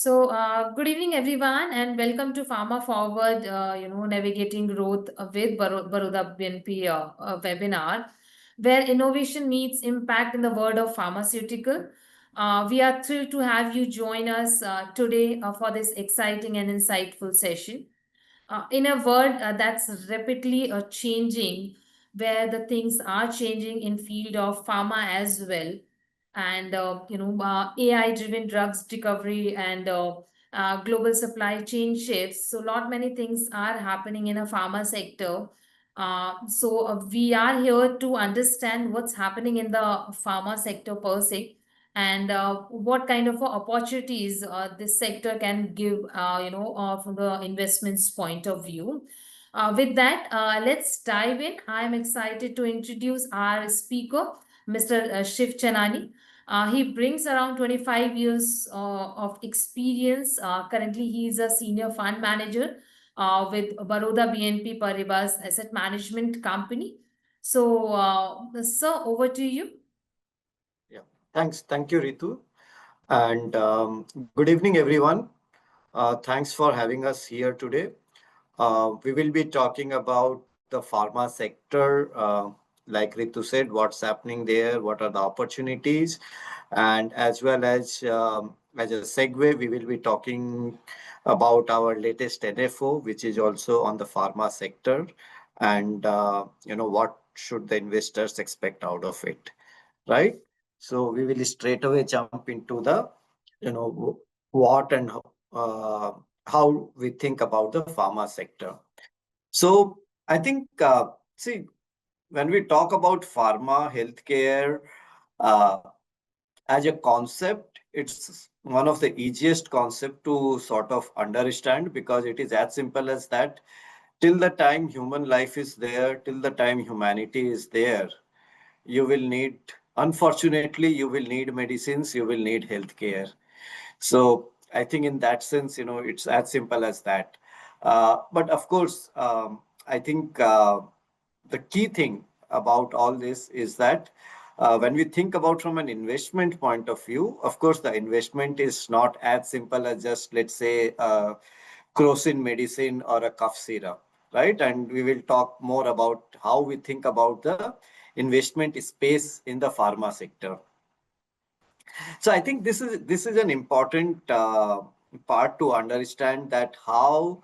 Good evening, everyone, and welcome to Pharma Forward, navigating growth with Baroda BNP webinar, where innovation meets impact in the world of pharmaceutical. We are thrilled to have you join us today for this exciting and insightful session. In a world that's rapidly changing, where the things are changing in field of pharma as well, and AI driven drugs discovery and global supply chain shifts, so lot many things are happening in a pharma sector. We are here to understand what's happening in the pharma sector per se, and what kind of opportunities this sector can give, from the investments point of view. With that, let's dive in. I'm excited to introduce our speaker, Mr. Shiv Chanani. He brings around 25 years of experience. Currently, he is a senior fund manager with Baroda BNP Paribas Asset Management Company. Sir, over to you. Yeah, thanks. Thank you, Ritu. And good evening, everyone. Thanks for having us here today. We will be talking about the pharma sector. Like Ritu said, what's happening there, what are the opportunities, and as well as a segue, we will be talking about our latest NFO, which is also on the pharma sector, and what should the investors expect out of it, right? So we will straight away jump into the what and uh, how we think about the pharma sector. So I think, see, when we talk about pharma, healthcare, uh, as a concept, it's one of the easiest concept to sort of understand because it is as simple as that. Till the time human life is there, till the time humanity is there, you will need, unfortunately, you will need medicines, you will need healthcare. So I think in that sense, it's as simple as that. But of course, I think the key thing about all this is that when we think about from an investment point of view, of course, the investment is not as simple as just, let's say, crocin medicine or a cough syrup, right? And we will talk more about how we think about the investment space in the pharma sector. So I think this is an important part to understand that how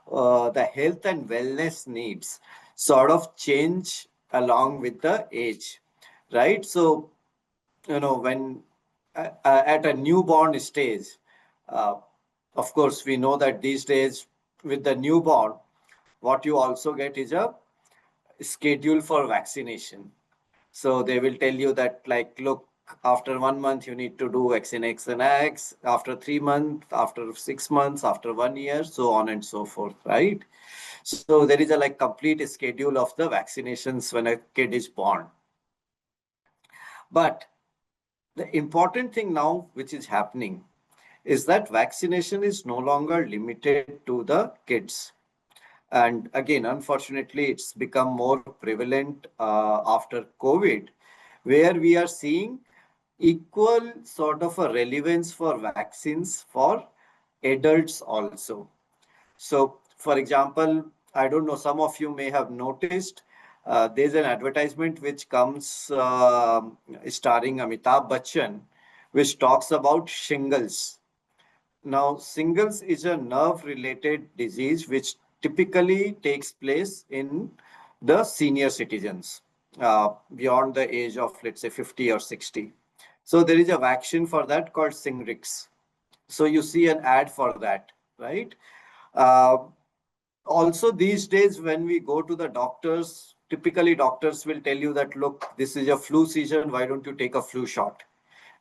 the health and wellness needs sort of change along with the age, right? So when at a newborn stage, uh, of course we know that these days with the newborn, what you also get is a schedule for vaccination. So they will tell you that, like, look, after 1 month, you need to do X and X and X, after 3 months, after 6 months, after 1 year, so on and so forth, right? So there is a like complete schedule of the vaccinations when a kid is born. But the important thing now, which is happening, is that vaccination is no longer limited to the kids. And again, unfortunately, it's become more prevalent after COVID, where we are seeing equal sort of a relevance for vaccines for adults also. So, for example, I don't know, some of you may have noticed there's an advertisement which comes starring Amitabh Bachchan, which talks about shingles. Now, shingles is a nerve-related disease which typically takes place in the senior citizens beyond the age of, let's say, 50 or 60. So there is a vaccine for that called Shingrix. So you see an ad for that, right? Uh, Also, these days, when we go to the doctors, typically doctors will tell you that, look, this is a flu season. Why don't you take a flu shot?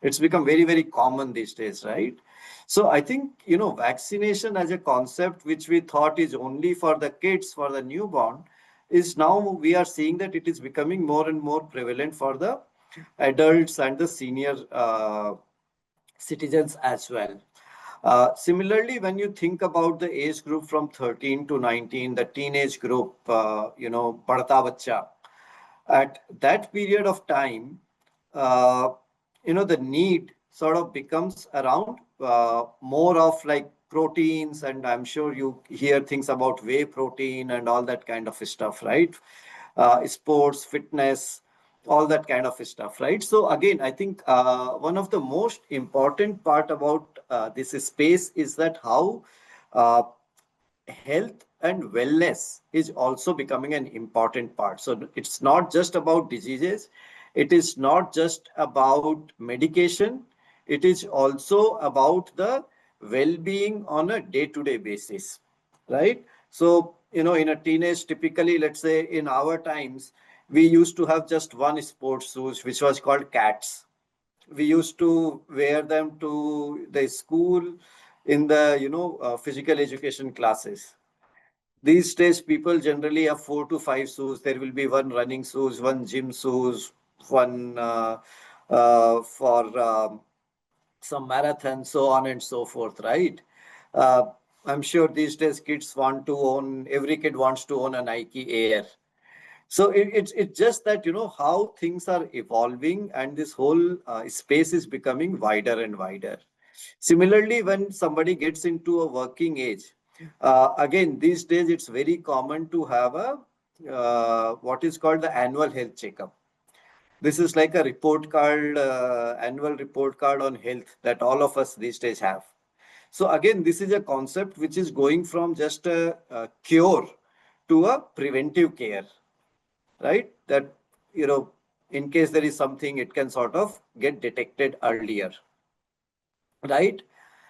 It's become very, very common these days, right? So I think, vaccination as a concept, which we thought is only for the kids, for the newborn, is now we are seeing that it is becoming more and more prevalent for the adults and the senior citizens as well. Similarly, when you think about the age group from 13 to 19, the teenage group, Padta Bachcha, at that period of time, the need sort of becomes around more of like proteins, and I'm sure you hear things about whey protein and all that kind of stuff, right? Sports, fitness, all that kind of stuff, right? So again, I think one of the most important part about this space is that how uh, health and wellness is also becoming an important part. So it's not just about diseases, it is not just about medication, it is also about the well-being on a day-to-day basis, right? So, in a teenage, typically, let's say in our times, we used to have just one sports shoes, which was called cats. We used to wear them to the school in the physical education classes. These days, people generally have 4 to 5 shoes. There will be one running shoes, one gym shoes, one for some marathon, so on and so forth, right? Uh, I'm sure these days kids want to own, every kid wants to own a Nike Air. So it's just that, how things are evolving, and this whole space is becoming wider and wider. Similarly, when somebody gets into a working age, again, these days it's very common to have a what is called the annual health checkup. This is like a report card, annual report card on health that all of us these days have. So again, this is a concept which is going from just a cure to a preventive care, right? That, in case there is something, it can sort of get detected earlier, right?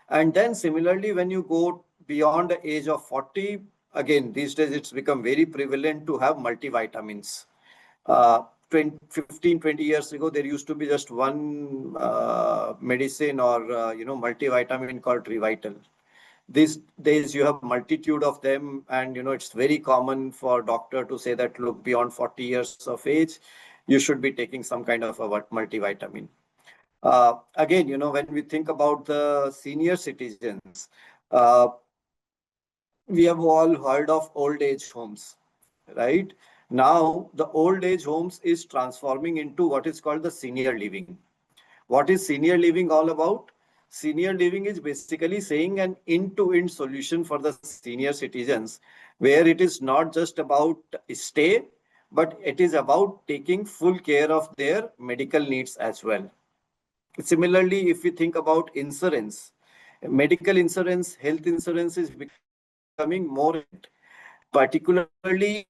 And then similarly, when you go beyond the age of 40, again, these days it's become very prevalent to have multivitamins. 20, 15, 20 years ago, there used to be just one medicine or, multivitamin called Revital. These days you have multitude of them, and it's very common for doctor to say that, look, beyond 40 years of age, you should be taking some kind of a multivitamin. Again, when we think about the senior citizens, uh, we have all heard of old age homes, right? Now, the old age homes is transforming into what is called the senior living. What is senior living all about? Senior living is basically saying an end-to-end solution for the senior citizens, where it is not just about stay, but it is about taking full care of their medical needs as well. Similarly, if we think about insurance, medical insurance, health insurance is becoming more important, particularly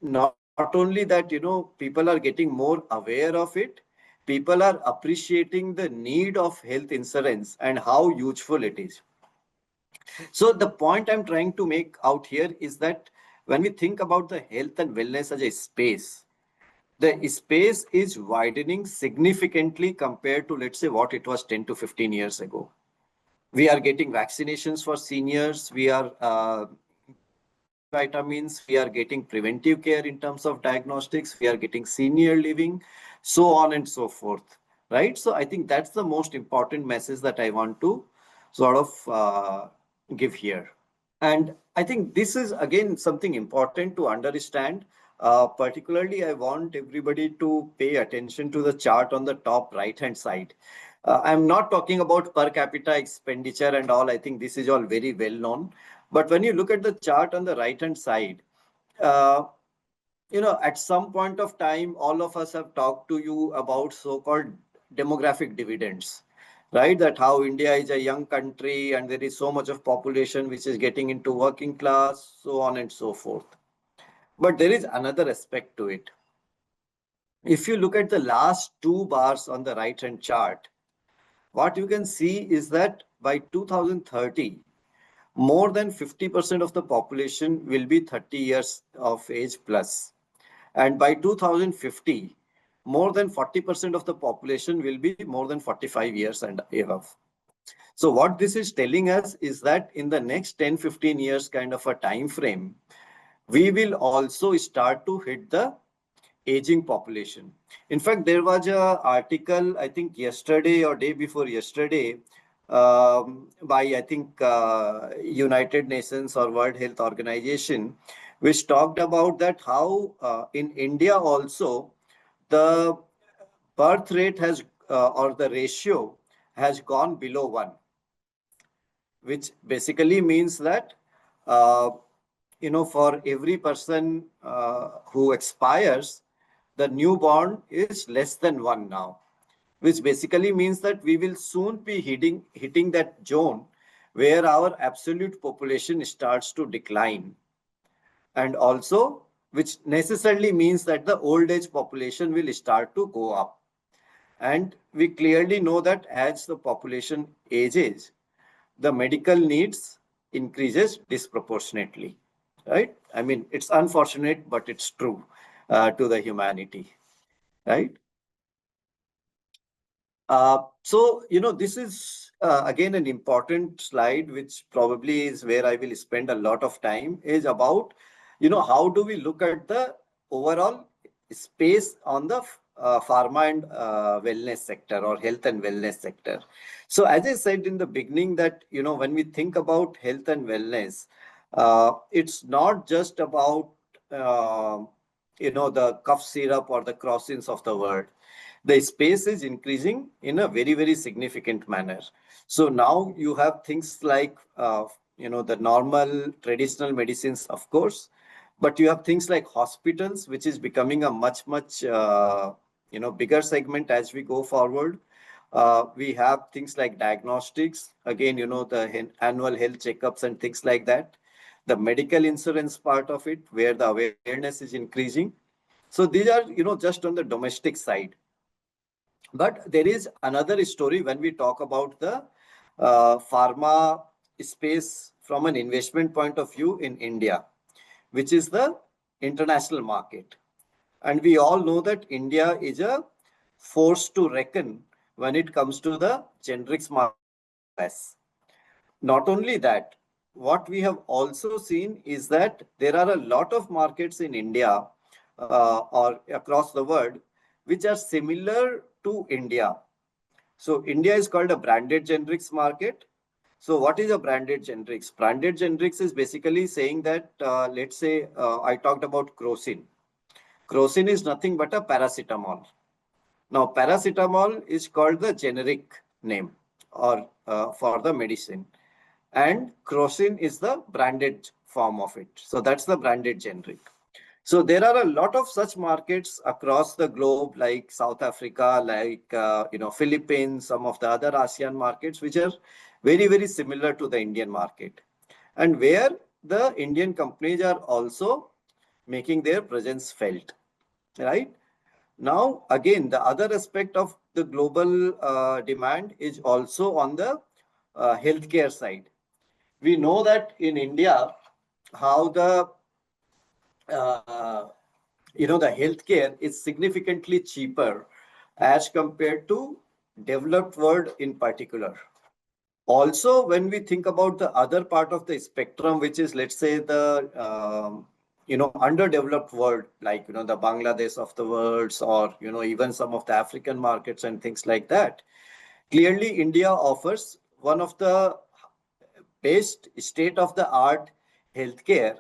not only that, people are getting more aware of it, people are appreciating the need of health insurance and how useful it is. So the point I'm trying to make out here is that when we think about the health and wellness as a space, the space is widening significantly compared to, let's say, what it was 10 to 15 years ago. We are getting vaccinations for seniors. We are getting multivitamins. We are getting preventive care in terms of diagnostics. We are getting senior living, so on and so forth. Right. So I think that's the most important message that I want to sort of give here. And I think this is again something important to understand. Particularly, I want everybody to pay attention to the chart on the top right hand side. I'm not talking about per capita expenditure and all. I think this is all very well known. But when you look at the chart on the right hand side, uh, at some point of time, all of us have talked to you about so-called demographic dividends, right? That how India is a young country and there is so much of population which is getting into working class, so on and so forth. But there is another aspect to it. If you look at the last two bars on the right-hand chart, what you can see is that by 2030, more than 50% of the population will be 30 years of age plus. And by 2050, more than 40% of the population will be more than 45 years and above. So what this is telling us is that in the next 10, 15 years kind of a time frame, we will also start to hit the aging population. In fact, there was a article, I think yesterday or day before yesterday, by I think United Nations or World Health Organization, which talked about that how in India also the birth rate has or the ratio has gone below 1, which basically means that, uh, for every person who expires, the newborn is less than 1 now, which basically means that we will soon be hitting that zone where our absolute population starts to decline. And also, which necessarily means that the old age population will start to go up. And we clearly know that as the population ages, the medical needs increases disproportionately, right? I mean, it's unfortunate, but it's true to the humanity, right? This is again an important slide, which probably is where I will spend a lot of time, is about, how do we look at the overall space on the pharma and wellness sector, or health and wellness sector. So as I said in the beginning that, when we think about health and wellness, it's not just about, the cough syrup or the crossings of the world. The space is increasing in a very, very significant manner. So now you have things like, the normal traditional medicines, of course, but you have things like hospitals, which is becoming a much, much, bigger segment as we go forward. We have things like diagnostics, again, the annual health checkups and things like that. The medical insurance part of it, where the awareness is increasing. So these are, just on the domestic side. But there is another story when we talk about the pharma space from an investment point of view in India, which is the international market. And we all know that India is a force to reckon when it comes to the generics market in the US. Not only that, what we have also seen is that there are a lot of markets in India or across the world which are similar to India. So India is called a branded generics market. So what is a branded generics? Branded generics is basically saying that, let's say I talked about crocin. Crocin is nothing but a paracetamol. Now, paracetamol is called the generic name or for the medicine, and crocin is the branded form of it. So that's the branded generic. So there are a lot of such markets across the globe, like South Africa, like Philippines, some of the other ASEAN markets, which are very, very similar to the Indian market, and where the Indian companies are also making their presence felt. Right now, again, the other aspect of the global demand is also on the healthcare side. We know that in India, how uh, the healthcare is significantly cheaper as compared to developed world in particular. Also, when we think about the other part of the spectrum, which is, let's say, the underdeveloped world, like the Bangladesh of the world, or even some of the African markets and things like that. Clearly, India offers one of the best state of the art healthcare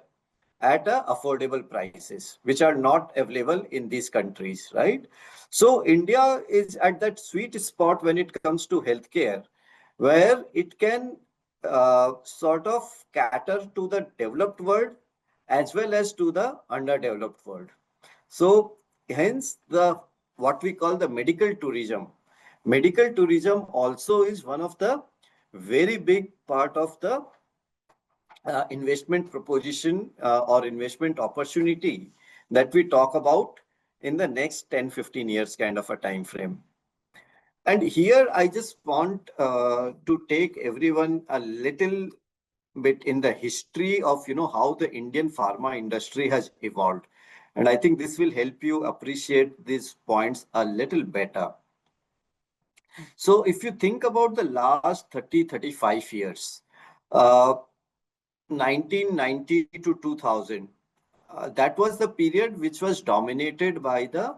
at affordable prices, which are not available in these countries, right? So India is at that sweet spot when it comes to healthcare, where it can sort of cater to the developed world as well as to the underdeveloped world. So hence the what we call the medical tourism. Medical tourism also is one of the very big part of the investment proposition or investment opportunity that we talk about in the next 10-15 years kind of a time frame. And here I just want to take everyone a little bit in the history of how the Indian pharma industry has evolved. And I think this will help you appreciate these points a little better. So if you think about the last 30-35 years, uh, 1990 to 2000, that was the period which was dominated by the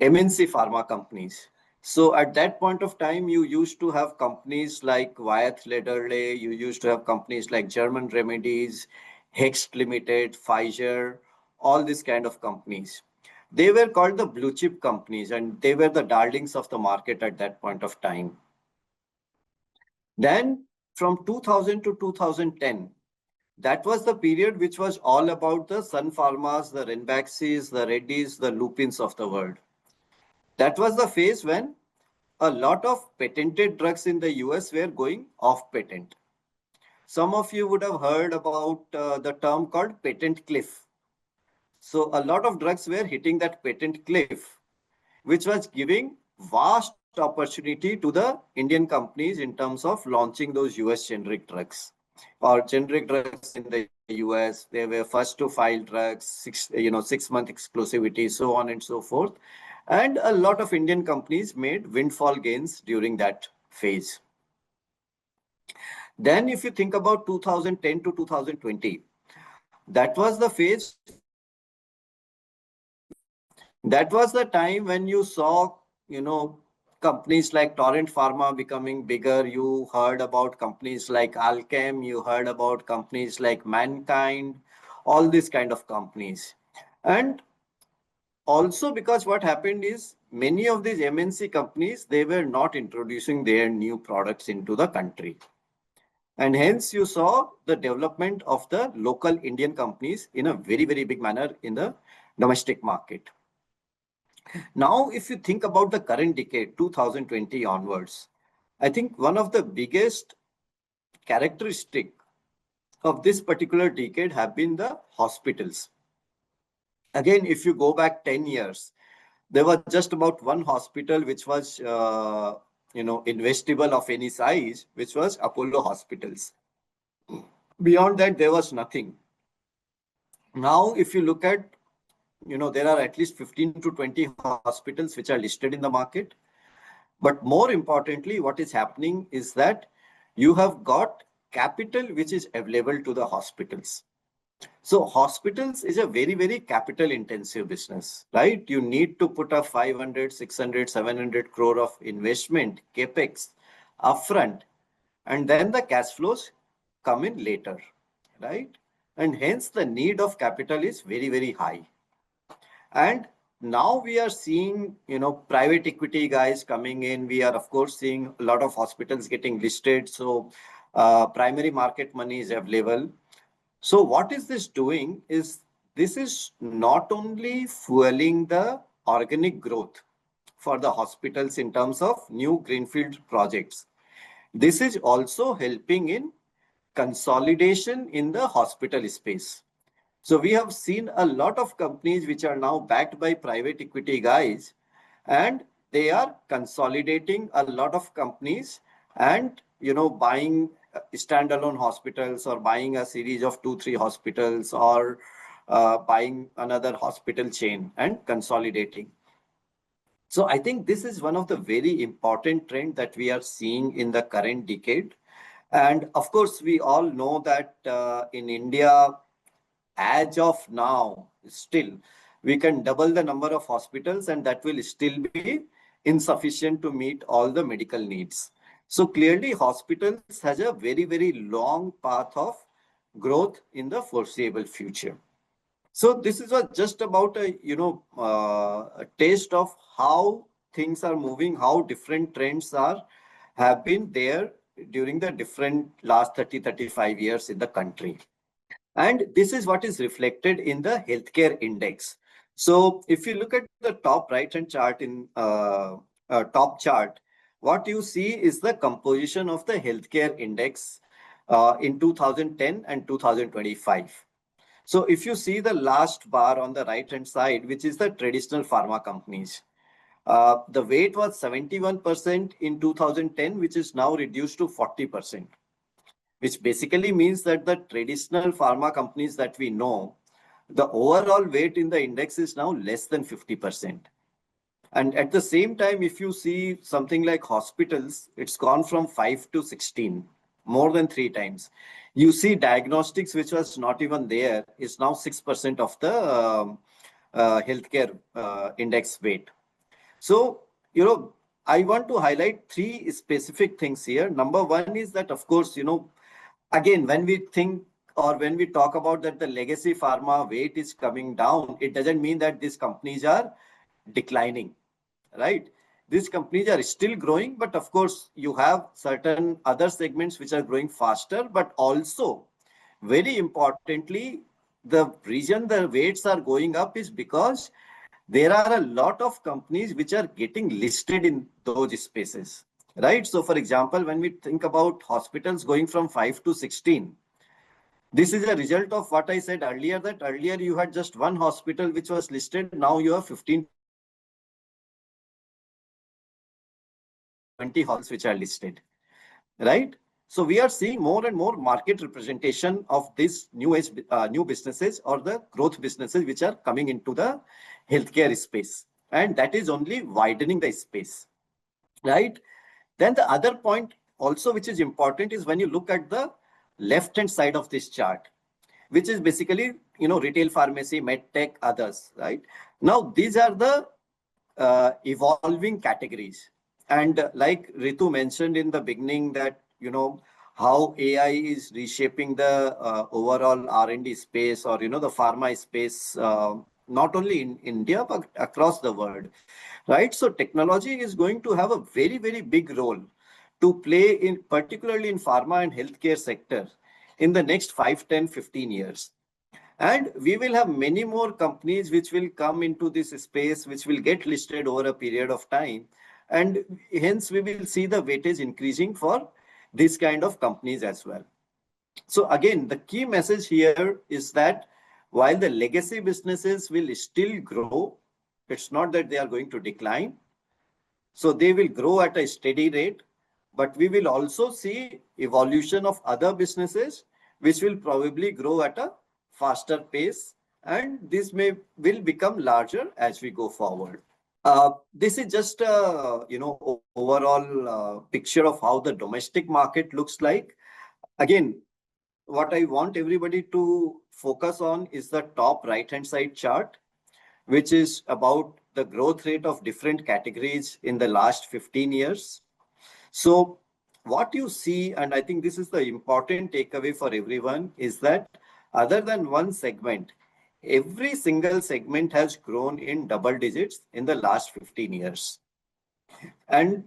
MNC pharma companies. So at that point of time, you used to have companies like Wyeth Lederle, you used to have companies like German Remedies, Hext Limited, Pfizer, all these kind of companies. They were called the blue chip companies, and they were the darlings of the market at that point of time. Then from 2000 to 2010, that was the period which was all about the Sun Pharmas, the Renbaxis, the Reddy's, the Lupins of the world. That was the phase when a lot of patented drugs in the US were going off patent. Some of you would have heard about the term called patent cliff. So a lot of drugs were hitting that patent cliff, which was giving vast opportunity to the Indian companies in terms of launching those US generic drugs or generic drugs in the US. They were first to file drugs, 6 month exclusivity, so on and so forth. And a lot of Indian companies made windfall gains during that phase. Then if you think about 2010 to 2020, that was the phase. That was the time when you saw, companies like Torrent Pharma becoming bigger. You heard about companies like Alchem. You heard about companies like Mankind, all these kind of companies. And also because what happened is many of these MNC companies, they were not introducing their new products into the country. And hence you saw the development of the local Indian companies in a very, very big manner in the domestic market. Now, if you think about the current decade, 2020 onwards, I think one of the biggest characteristic of this particular decade have been the hospitals. Again, if you go back 10 years, there was just about one hospital which was, investable of any size, which was Apollo Hospitals. Beyond that, there was nothing. Now, if you look at, there are at least 15 to 20 hospitals which are listed in the market. But more importantly, what is happening is that you have got capital which is available to the hospitals. So hospitals is a very, very capital intensive business, right? You need to put a 500, 600, 700 crore of investment, capex upfront, and then the cash flows come in later, right? And hence the need of capital is very, very high. And now we are seeing, private equity guys coming in. We are, of course, seeing a lot of hospitals getting listed. So primary market money is available. So what is this doing is this is not only fueling the organic growth for the hospitals in terms of new greenfield projects. This is also helping in consolidation in the hospital space. So we have seen a lot of companies which are now backed by private equity guys, and they are consolidating a lot of companies and buying standalone hospitals or buying a series of 2 3 hospitals or buying another hospital chain and consolidating. So I think this is one of the very important trend that we are seeing in the current decade. And of course, we all know that in India, as of now, still, we can double the number of hospitals and that will still be insufficient to meet all the medical needs. So clearly, hospitals has a very, very long path of growth in the foreseeable future. So this is just about a taste of how things are moving, how different trends are have been there during the different last 30-35 years in the country. And this is what is reflected in the healthcare index. So if you look at the top right hand chart in top chart, what you see is the composition of the healthcare index in 2010 and 2025. So if you see the last bar on the right hand side, which is the traditional pharma companies, the weight was 71% in 2010, which is now reduced to 40%. Which basically means that the traditional pharma companies that we know, the overall weight in the index is now less than 50%. And at the same time, if you see something like hospitals, it's gone from 5 to 16, more than 3 times. You see diagnostics, which was not even there, is now 6% of the healthcare index weight. So, I want to highlight 3 specific things here. Number one is that, of course, again, when we think or when we talk about that the legacy pharma weight is coming down, it doesn't mean that these companies are declining, right? these companies are still growing, but of course, you have certain other segments which are growing faster, but also, very importantly, the reason the weights are going up is because there are a lot of companies which are getting listed in those spaces, right? So, for example, when we think about hospitals going from 5 to 16, this is a result of what I said earlier, that earlier you had just one hospital which was listed. Now you have 15 to 20 hospitals which are listed, right? So we are seeing more and more market representation of these new businesses or the growth businesses which are coming into the healthcare space. And that is only widening the space, right? Then the other point also, which is important, is when you look at the left-hand side of this chart, which is basically, retail pharmacy, medtech, others, right? Now, these are the evolving categories. And like Ritu mentioned in the beginning that, how AI is reshaping the overall R&D space or, the pharma space, not only in India, but across the world, right? So technology is going to have a very, very big role to play in, particularly in pharma and healthcare sector in the next 5, 10, 15 years. And we will have many more companies which will come into this space, which will get listed over a period of time. And hence we will see the weightage increasing for this kind of companies as well. So again, the key message here is that while the legacy businesses will still grow, it's not that they are going to decline. So they will grow at a steady rate, but we will also see evolution of other businesses, which will probably grow at a faster pace, and this will become larger as we go forward. This is just a overall picture of how the domestic market looks like. Again, what I want everybody to focus on is the top right-hand side chart, which is about the growth rate of different categories in the last 15 years. So what you see, and I think this is the important takeaway for everyone, is that other than one segment, every single segment has grown in double digits in the last 15 years. And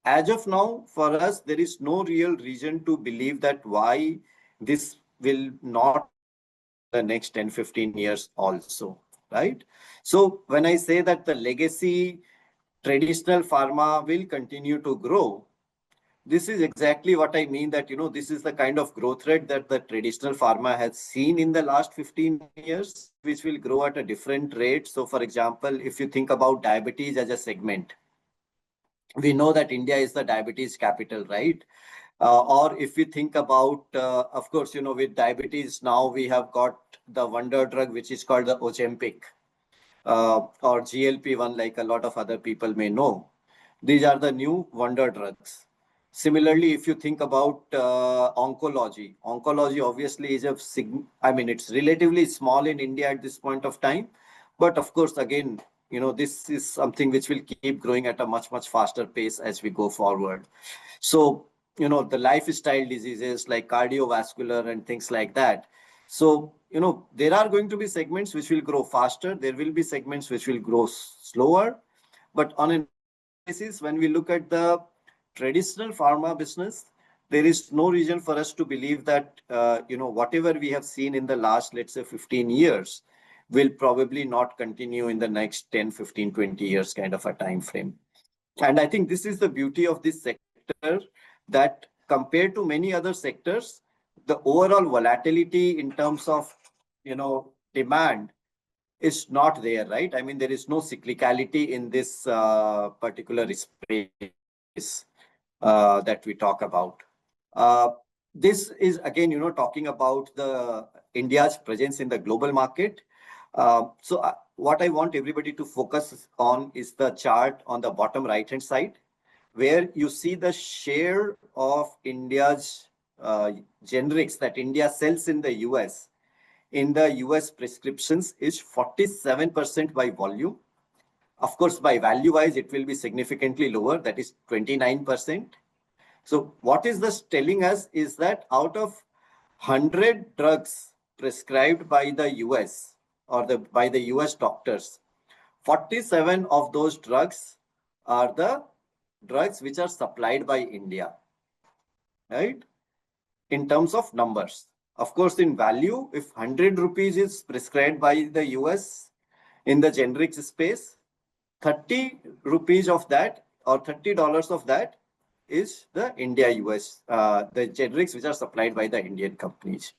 as of now, for us, there is no real reason to believe that why this will not the next 10, 15 years also, right? So when I say that the legacy traditional pharma will continue to grow, this is exactly what I mean, that, this is the kind of growth rate that the traditional pharma has seen in the last 15 years, which will grow at a different rate. So for example, if you think about diabetes as a segment, we know that India is the diabetes capital, right? Or if we think about, of course, with diabetes now we have got the wonder drug, which is called the Ozempic, or GLP-1, like a lot of other people may know. These are the new wonder drugs. Similarly, if you think about oncology obviously is it's relatively small in India at this point of time. But of course, again, this is something which will keep growing at a much, much faster pace as we go forward. So, the lifestyle diseases like cardiovascular and things like that. So, there are going to be segments which will grow faster. There will be segments which will grow slower. But on an basis, when we look at the traditional pharma business, there is no reason for us to believe that, whatever we have seen in the last, let's say, 15 years will probably not continue in the next 10, 15, 20 years kind of a time frame. And I think this is the beauty of this sector, that compared to many other sectors, the overall volatility in terms of, demand is not there, right? I mean, there is no cyclicality in this particular space that we talk about. Uh, this is again, talking about the India's presence in the global market. So what I want everybody to focus on is the chart on the bottom right-hand side, where you see the share of India's generics that India sells in the US. In the US prescriptions is 47% by volume. Of course, by value-wise, it will be significantly lower, that is 29%. So what is this telling us is that out of 100 drugs prescribed by the US or by the US doctors, 47 of those drugs are the drugs which are supplied by India, right? In terms of numbers. Of course, in value, if 100 rupees is prescribed by the US in the generics space, 30 rupees of that or $30 of that is the India US, the generics which are supplied by the Indian companies.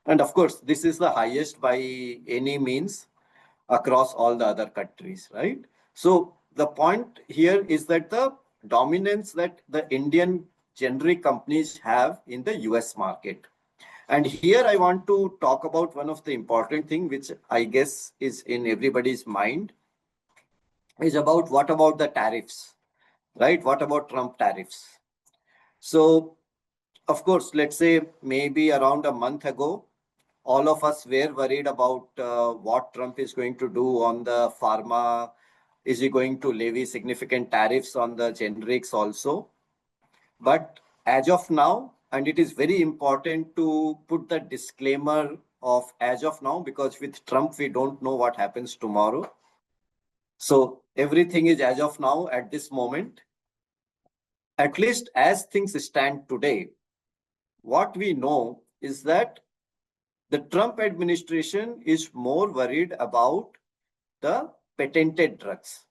And of course, this is the highest by any means across all the other countries, right? So the point here is that the dominance that the Indian generic companies have in the US market. And here I want to talk about one of the important thing, which I guess is in everybody's mind, is about what about the tariffs, right? What about Trump tariffs? So, of course, let's say maybe around a month ago, all of us were worried about what Trump is going to do on the pharma. Is he going to levy significant tariffs on the generics also? But as of now, and it is very important to put the disclaimer of as of now, because with Trump, we don't know what happens tomorrow. So everything is as of now at this moment. At least as things stand today, what we know is that the Trump administration is more worried about the patented drugs.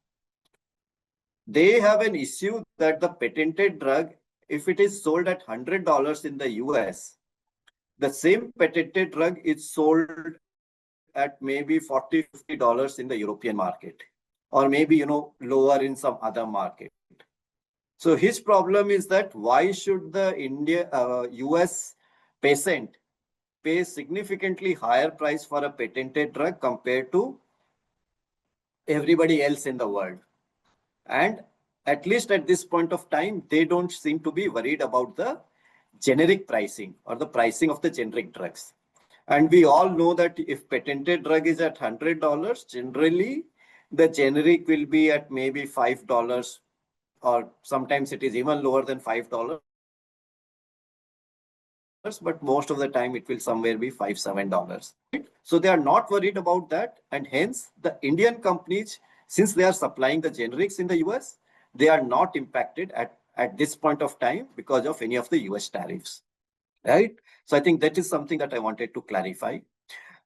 They have an issue that the patented drug, if it is sold at $100 in the US, the same patented drug is sold at maybe $40-50 in the European market, or maybe, lower in some other market. So his problem is that why should the US patient pay significantly higher price for a patented drug compared to everybody else in the world? And at least at this point of time, they don't seem to be worried about the generic pricing or the pricing of the generic drugs. And we all know that if patented drug is at $100, generally the generic will be at maybe $5, or sometimes it is even lower than $5, but most of the time it will somewhere be $5-7. So they are not worried about that. And hence the Indian companies, since they are supplying the generics in the US, they are not impacted at this point of time because of any of the US tariffs, right? So I think that is something that I wanted to clarify.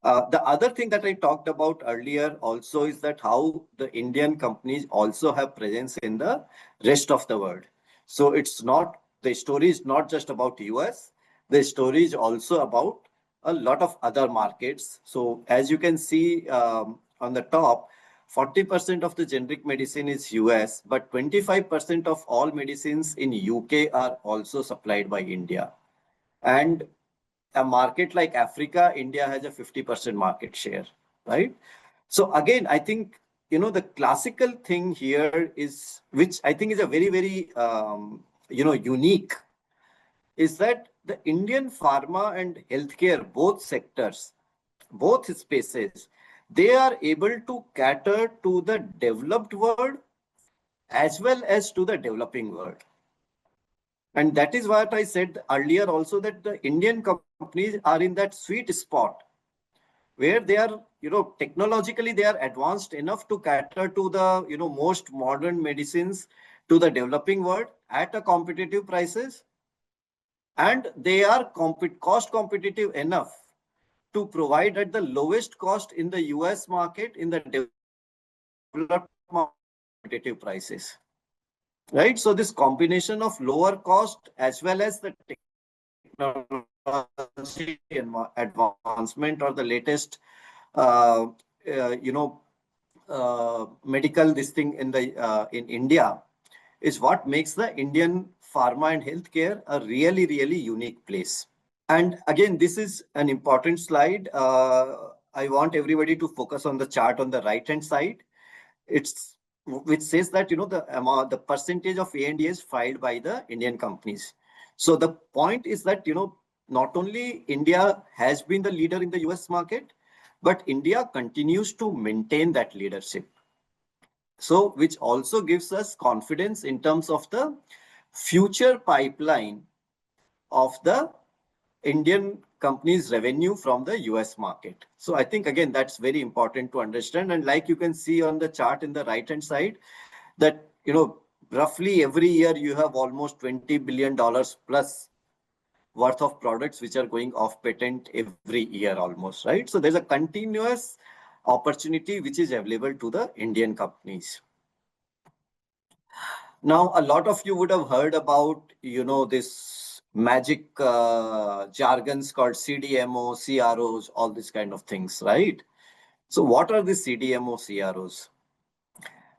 The other thing that I talked about earlier also is that how the Indian companies also have presence in the rest of the world. So it's not, the story is not just about US, the story is also about a lot of other markets. So as you can see on the top, 40% of the generic medicine is US, but 25% of all medicines in UK are also supplied by India. And a market like Africa, India has a 50% market share, right? So again, I think, the classical thing here is, which I think is a very, very, unique, is that the Indian pharma and healthcare, both sectors, both spaces, they are able to cater to the developed world as well as to the developing world. And that is what I said earlier also, that the Indian companies are in that sweet spot where they are, technologically they are advanced enough to cater to the, most modern medicines to the developing world at a competitive prices. And they are cost competitive enough to provide at the lowest cost in the US market, in the developed market at competitive prices. Right? So this combination of lower cost as well as the technology advancement or the latest, uh, medical this thing in India is what makes the Indian pharma and healthcare a really, really unique place. And again, this is an important slide. I want everybody to focus on the chart on the right hand side. It's which says that the percentage of ANDAs filed by the Indian companies. So the point is that not only India has been the leader in the US market, but India continues to maintain that leadership. So which also gives us confidence in terms of the future pipeline of the Indian companies' revenue from the US market. So I think, again, that's very important to understand. And like you can see on the chart in the right hand side, that, roughly every year you have almost $20 billion plus worth of products which are going off patent every year almost, right? So there's a continuous opportunity which is available to the Indian companies. Now, a lot of you would have heard about, this magic jargons called CDMO, CROs, all these kind of things, right? So what are the CDMO, CROs?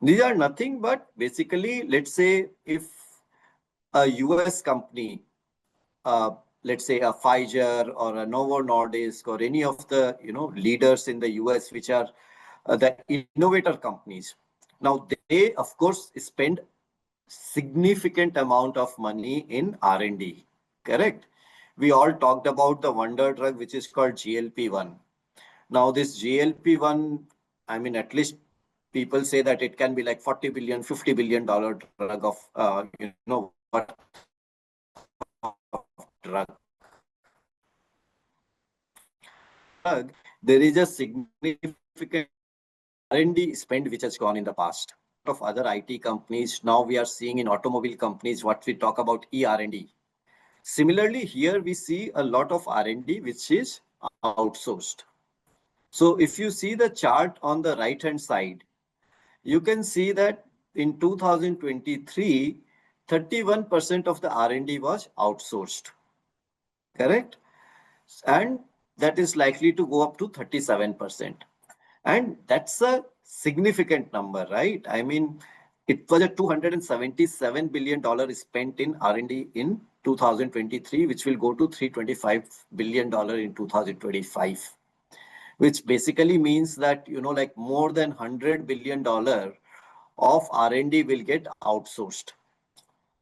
These are nothing but basically, let's say if a US company, uh, let's say a Pfizer or a Novo Nordisk or any of the, leaders in the US, which are the innovator companies. Now, they, of course, spend significant amount of money in R&D, correct? We all talked about the wonder drug, which is called GLP-1. Now, this GLP-1, I mean, at least people say that it can be like 40 billion, $50 billion drug of, drug. Drug, there is a significant R&D spend which has gone in the past. Of other IT companies, now we are seeing in automobile companies what we talk about ER&D. Similarly, here we see a lot of R&D which is outsourced. So if you see the chart on the right hand side, you can see that in 2023, 31% of the R&D was outsourced, correct? And that is likely to go up to 37%. And that's a significant number, right? I mean, it was a $277 billion spent in R&D in 2023, which will go to $325 billion in 2025, which basically means that, like more than $100 billion of R&D will get outsourced.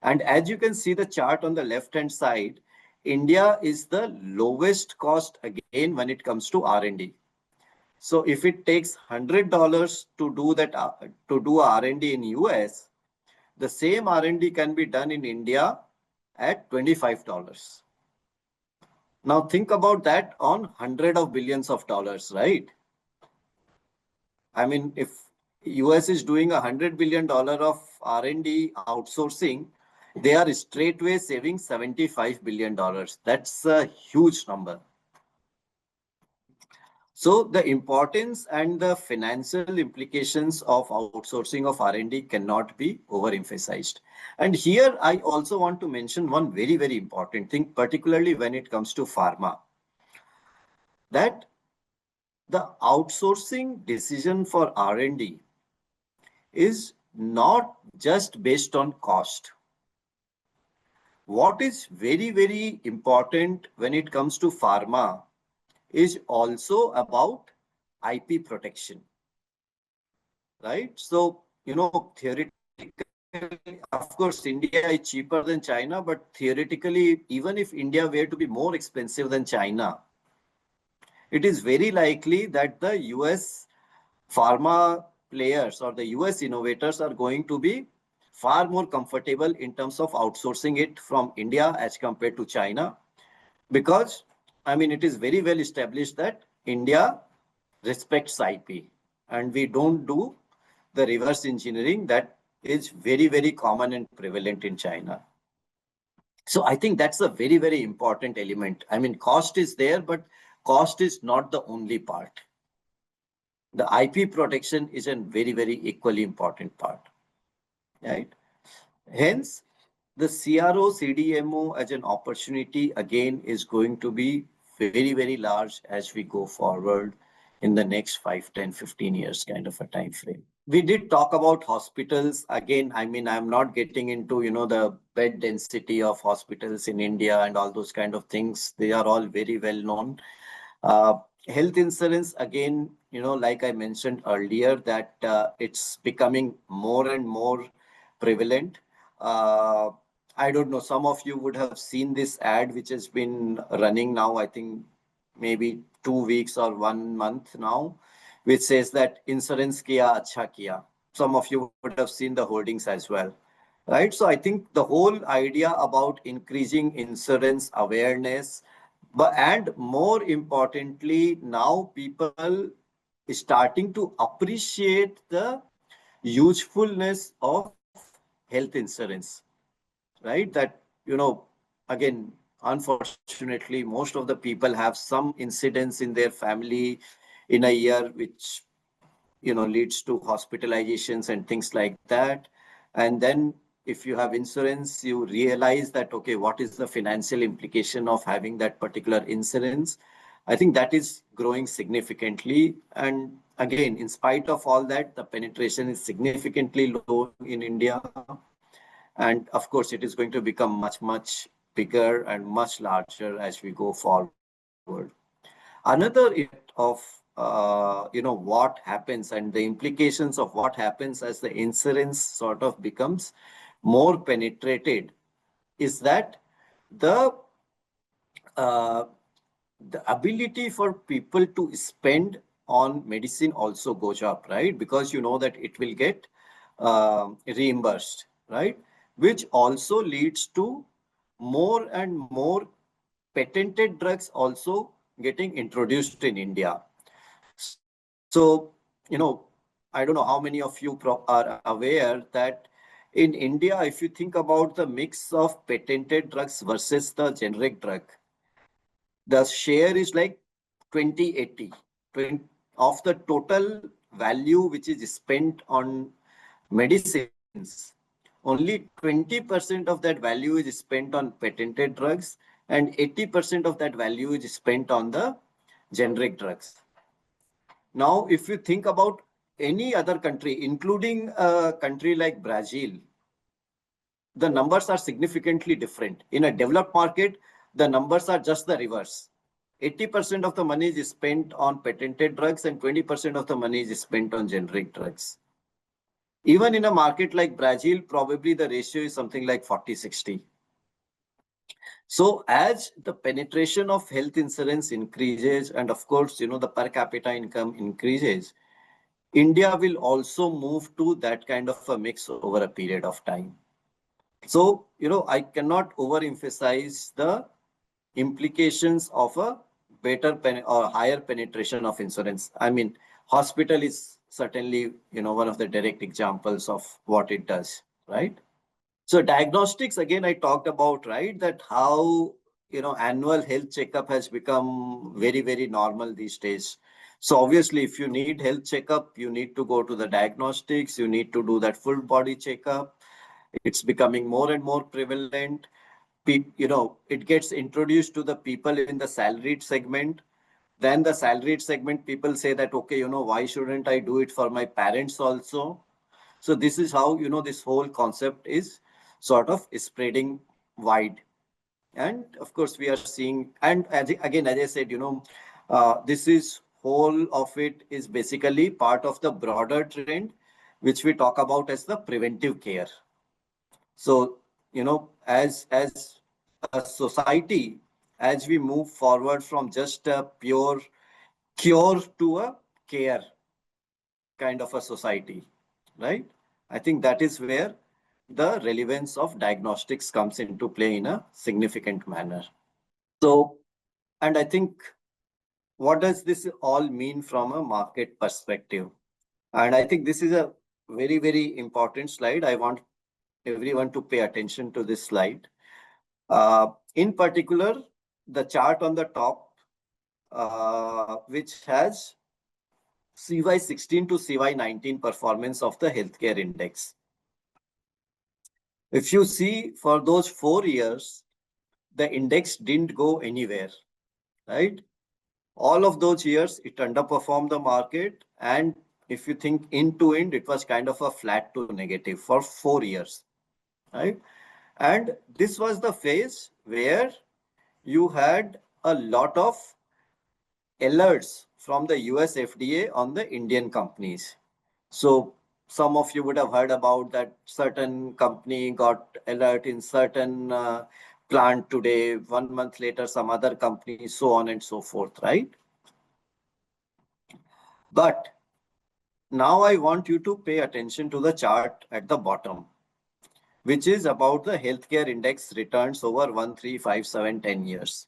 And as you can see the chart on the left-hand side, India is the lowest cost again when it comes to R&D. So if it takes $100 to do that, to do R&D in US, the same R&D can be done in India at $25. Now think about that on hundred of billions of dollars, right? I mean, if US is doing $100 billion of R&D outsourcing, they are straightway saving $75 billion. That's a huge number. So the importance and the financial implications of outsourcing of R&D cannot be overemphasized. And here I also want to mention one very, very important thing, particularly when it comes to pharma, that the outsourcing decision for R&D is not just based on cost. What is very, very important when it comes to pharma is also about IP protection, right? So, theoretically, of course, India is cheaper than China, but theoretically, even if India were to be more expensive than China, it is very likely that the US pharma players or the US innovators are going to be far more comfortable in terms of outsourcing it from India as compared to China. Because, I mean, it is very well established that India respects IP and we don't do the reverse engineering that is very, very common and prevalent in China. So I think that's a very, very important element. I mean, cost is there, but cost is not the only part. The IP protection is a very, very equally important part, right? Hence, the CRO, CDMO as an opportunity again is going to be very, very large as we go forward in the next 5, 10, 15 years kind of a time frame. We did talk about hospitals. Again, I mean, I'm not getting into, the bed density of hospitals in India and all those kind of things. They are all very well known. Health insurance, again, like I mentioned earlier, that it's becoming more and more prevalent. I don't know, some of you would have seen this ad which has been running now, I think maybe 2 weeks or 1 month now, which says that insurance kiya acha kiya. Some of you would have seen the hoardings as well, right? So I think the whole idea about increasing insurance awareness, and more importantly, now people starting to appreciate the usefulness of health insurance, right? That, again, unfortunately, most of the people have some incidents in their family in a year, which, leads to hospitalizations and things like that. And then if you have insurance, you realize that, okay, what is the financial implication of having that particular insurance? I think that is growing significantly. And again, in spite of all that, the penetration is significantly low in India. And of course, it is going to become much, much bigger and much larger as we go forward. Another effect of what happens and the implications of what happens as the insurance sort of becomes more penetrated is that the uh, the ability for people to spend on medicine also goes up, right? Because you know that it will get reimbursed, right? Which also leads to more and more patented drugs also getting introduced in India. So, I don't know how many of you are aware that in India, if you think about the mix of patented drugs versus the generic drug, the share is like 20-80. 20, of the total value which is spent on medicines, only 20% of that value is spent on patented drugs, and 80% of that value is spent on the generic drugs. Now, if you think about any other country, including a country like Brazil, the numbers are significantly different. In a developed market, the numbers are just the reverse. 80% of the money is spent on patented drugs and 20% of the money is spent on generic drugs. Even in a market like Brazil, probably the ratio is something like 40-60. So as the penetration of health insurance increases, and of course, the per capita income increases, India will also move to that kind of a mix over a period of time. So, I cannot overemphasize the implications of a better or higher penetration of insurance. I mean, hospital is certainly, one of the direct examples of what it does, right? So diagnostics, again, I talked about, right, that how, annual health checkup has become very, very normal these days. So obviously, if you need health checkup, you need to go to the diagnostics, you need to do that full body checkup. It's becoming more and more prevalent. It gets introduced to the people in the salaried segment. Then the salaried segment, people say that, okay, why shouldn't I do it for my parents also? So this is how, this whole concept is sort of spreading wide. And of course, we are seeing, and again, as I said, this is whole of it is basically part of the broader trend, which we talk about as the preventive care. So, as a society, as we move forward from just a pure cure to a care kind of a society, right? I think that is where the relevance of diagnostics comes into play in a significant manner. So, and I think what does this all mean from a market perspective? And I think this is a very, very important slide. I want everyone to pay attention to this slide. In particular, the chart on the top, which has CY16 to CY19 performance of the healthcare index. If you see for those 4 years, the index didn't go anywhere, right? All of those years, it underperformed the market. And if you think end to end, it was kind of a flat to negative for 4 years, right? And this was the phase where you had a lot of alerts from the US FDA on the Indian companies. So some of you would have heard about that certain company got alert in certain plant today, 1 month later, some other company, so on and so forth, right? But now I want you to pay attention to the chart at the bottom, which is about the healthcare index returns over 1, 3, 5, 7, 10 years.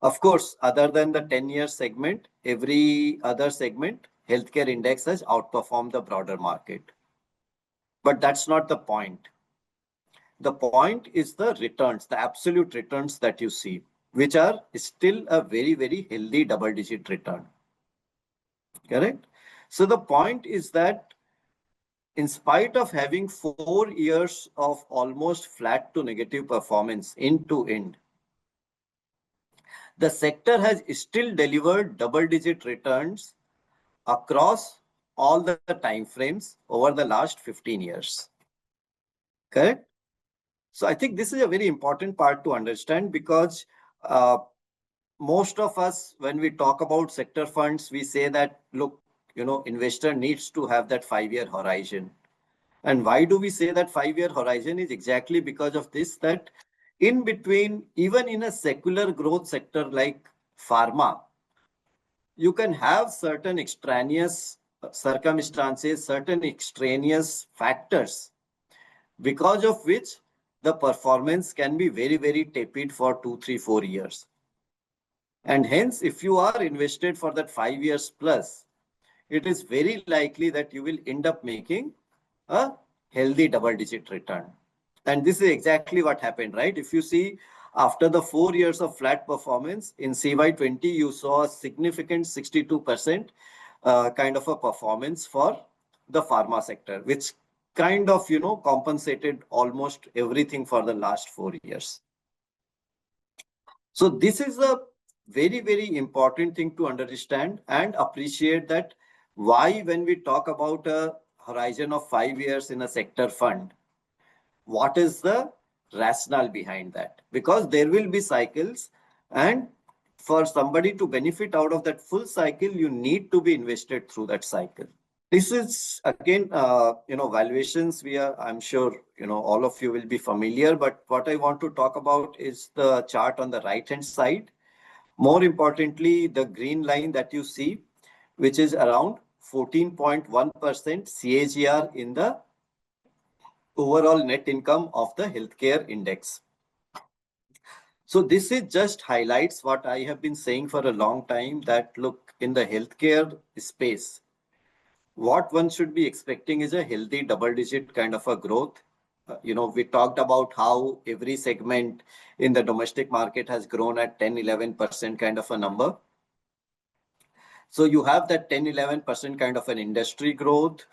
Of course, other than the 10-year segment, every other segment, healthcare index has outperformed the broader market. But that's not the point. The point is the returns, the absolute returns that you see, which are still a very, very healthy double-digit return. Correct? So the point is that in spite of having 4 years of almost flat to negative performance end to end, the sector has still delivered double-digit returns across all the time frames over the last 15 years. Correct? So I think this is a very important part to understand because uh, most of us, when we talk about sector funds, we say that, look, investor needs to have that 5 year horizon. And why do we say that 5 year horizon is exactly because of this, that in between, even in a secular growth sector like pharma, you can have certain extraneous circumstances, certain extraneous factors, because of which the performance can be very, very tepid for 2, 3, 4 years. And hence, if you are invested for that 5 years plus, it is very likely that you will end up making a healthy double-digit return. And this is exactly what happened, right? If you see, after the 4 years of flat performance in CY20, you saw a significant 62% kind of a performance for the pharma sector, which kind of, compensated almost everything for the last 4 years. So this is a very, very important thing to understand and appreciate, that why when we talk about a horizon of 5 years in a sector fund, what is the rationale behind that? Because there will be cycles, and for somebody to benefit out of that full cycle, you need to be invested through that cycle. This is again, valuations. I'm sure, all of you will be familiar, but what I want to talk about is the chart on the right hand side. More importantly, the green line that you see, which is around 14.1% CAGR in the overall net income of the healthcare index. So this is just highlights what I have been saying for a long time, that look, in the healthcare space, what one should be expecting is a healthy double-digit kind of a growth. We talked about how every segment in the domestic market has grown at 10, 11% kind of a number. So you have that 10, 11% kind of an industry growth,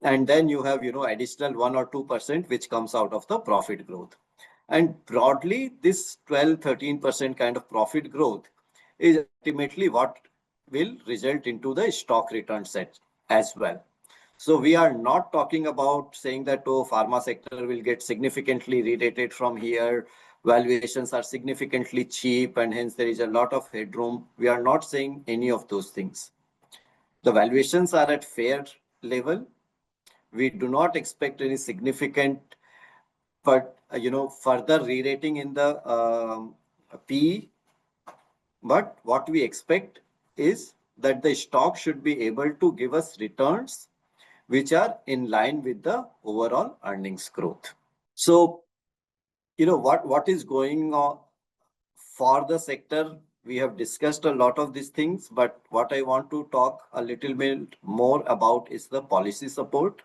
and then you have, additional 1 or 2% which comes out of the profit growth. And broadly, this 12, 13% kind of profit growth is ultimately what will result into the stock return set as well. So we are not talking about saying that, oh, pharma sector will get significantly re-rated from here, valuations are significantly cheap, and hence there is a lot of headroom. We are not saying any of those things. The valuations are at fair level. We do not expect any significant, but further re-rating in the PE. But what we expect is that the stock should be able to give us returns which are in line with the overall earnings growth. So, what is going on for the sector? We have discussed a lot of these things, but what I want to talk a little bit more about is the policy support.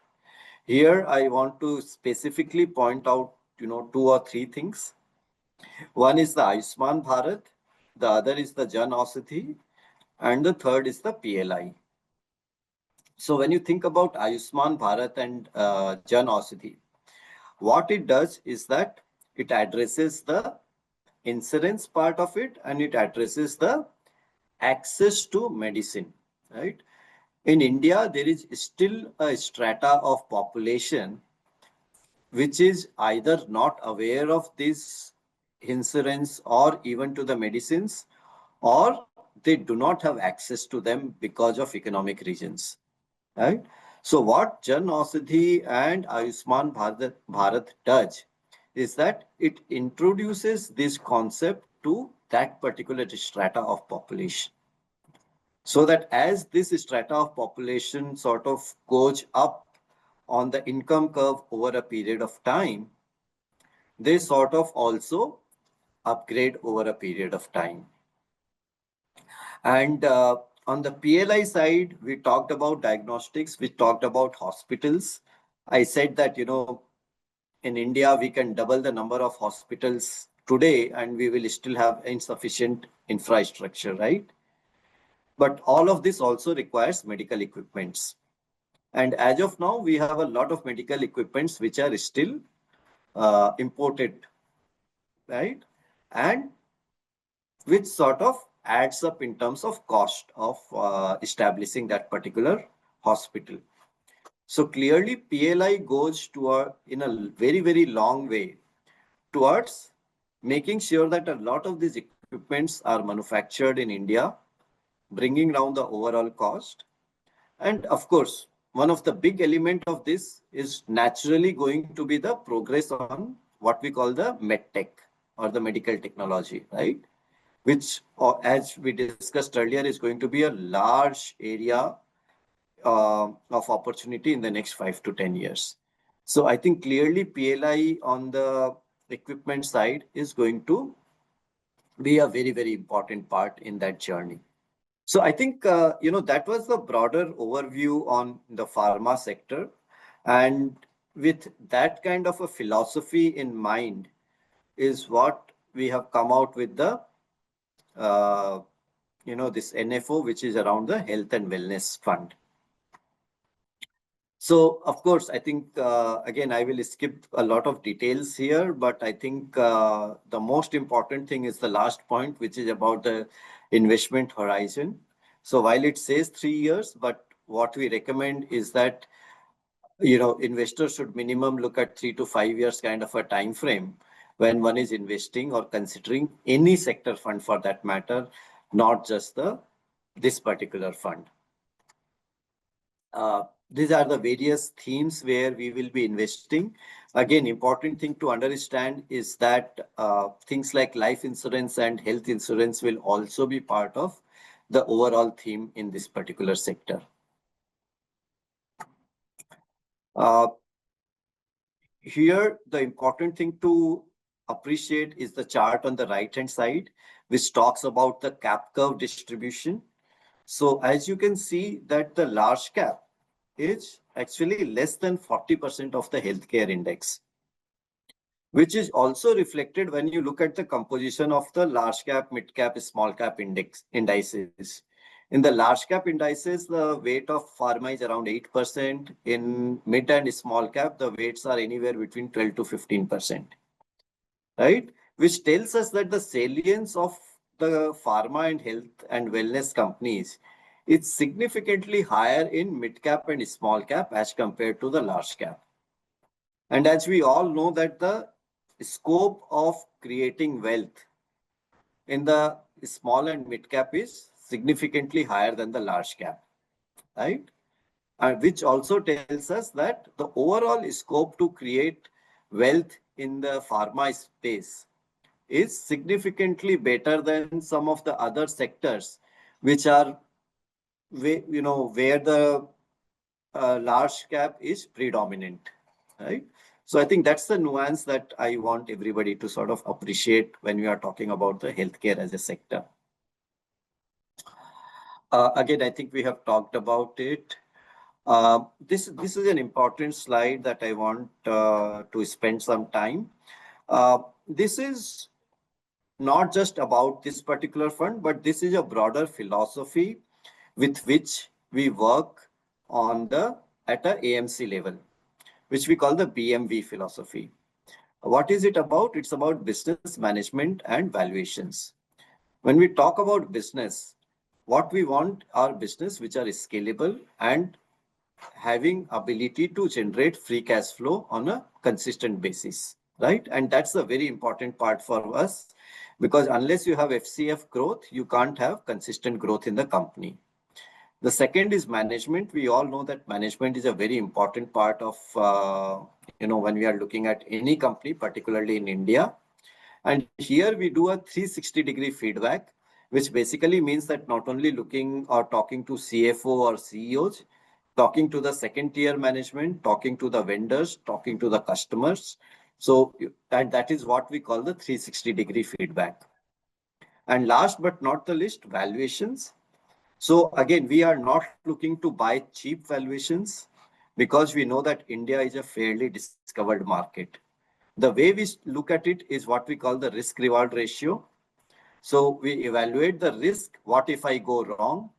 Here, I want to specifically point out, 2 or 3 things. One is the Ayushman Bharat, the other is the Jan Aushadhi, and the third is the PLI. So when you think about Ayushman Bharat and Jan Aushadhi, what it does is that it addresses the insurance part of it, and it addresses the access to medicine, right? In India, there is still a strata of population which is either not aware of this insurance or even to the medicines, or they do not have access to them because of economic reasons, right? So what Jan Aushadhi and Ayushman Bharat does is that it introduces this concept to that particular strata of population. So that as this strata of population sort of goes up on the income curve over a period of time, they sort of also upgrade over a period of time. And on the PLI side, we talked about diagnostics, we talked about hospitals. I said that, in India, we can double the number of hospitals today and we will still have insufficient infrastructure, right? But all of this also requires medical equipments. And as of now, we have a lot of medical equipments which are still imported, right? And which sort of adds up in terms of cost of establishing that particular hospital. So clearly, PLI goes in a very, very long way towards making sure that a lot of these equipments are manufactured in India, bringing down the overall cost. And of course, one of the big element of this is naturally going to be the progress on what we call the medtech or the medical technology, right? Which, as we discussed earlier, is going to be a large area of opportunity in the next 5 to 10 years. So I think clearly PLI on the equipment side is going to be a very, very important part in that journey. So I think, that was the broader overview on the pharma sector. And with that kind of a philosophy in mind is what we have come out with the, this NFO, which is around the Health and Wellness Fund. So, of course, I think, again, I will skip a lot of details here, but I think the most important thing is the last point, which is about the investment horizon. So while it says 3 years, but what we recommend is that, investors should minimum look at 3 to 5 years kind of a time frame when one is investing or considering any sector fund for that matter, not just this particular fund. These are the various themes where we will be investing. Again, important thing to understand is that things like life insurance and health insurance will also be part of the overall theme in this particular sector. Here, the important thing to appreciate is the chart on the right-hand side, which talks about the cap curve distribution. So as you can see that the large cap is actually less than 40% of the healthcare index, which is also reflected when you look at the composition of the large cap, mid cap, small cap indices. In the large cap indices, the weight of pharma is around 8%. In mid and small cap, the weights are anywhere between 12 to 15%, right? Which tells us that the salience of the pharma and health and wellness companies is significantly higher in mid cap and small cap as compared to the large cap. And as we all know that the scope of creating wealth in the small and mid cap is significantly higher than the large cap, right? And which also tells us that the overall scope to create wealth in the pharma space is significantly better than some of the other sectors, which are, where the large cap is predominant, right? So I think that's the nuance that I want everybody to sort of appreciate when we are talking about the healthcare as a sector. Again, I think we have talked about it. This is an important slide that I want to spend some time. This is not just about this particular fund, but this is a broader philosophy with which we work at a AMC level, which we call the BMV philosophy. What is it about? It's about business management and valuations. When we talk about business, what we want are business which are scalable and having ability to generate free cash flow on a consistent basis, right? And that's a very important part for us, because unless you have FCF growth, you can't have consistent growth in the company. The second is management. We all know that management is a very important part of, when we are looking at any company, particularly in India. And here we do a 360-degree feedback, which basically means that not only looking or talking to CFO or CEOs, talking to the second tier management, talking to the vendors, talking to the customers. So that is what we call the 360-degree feedback. And last but not the least, valuations. So again, we are not looking to buy cheap valuations, because we know that India is a fairly discovered market. The way we look at it is what we call the risk reward ratio. So we evaluate the risk, what if I go wrong,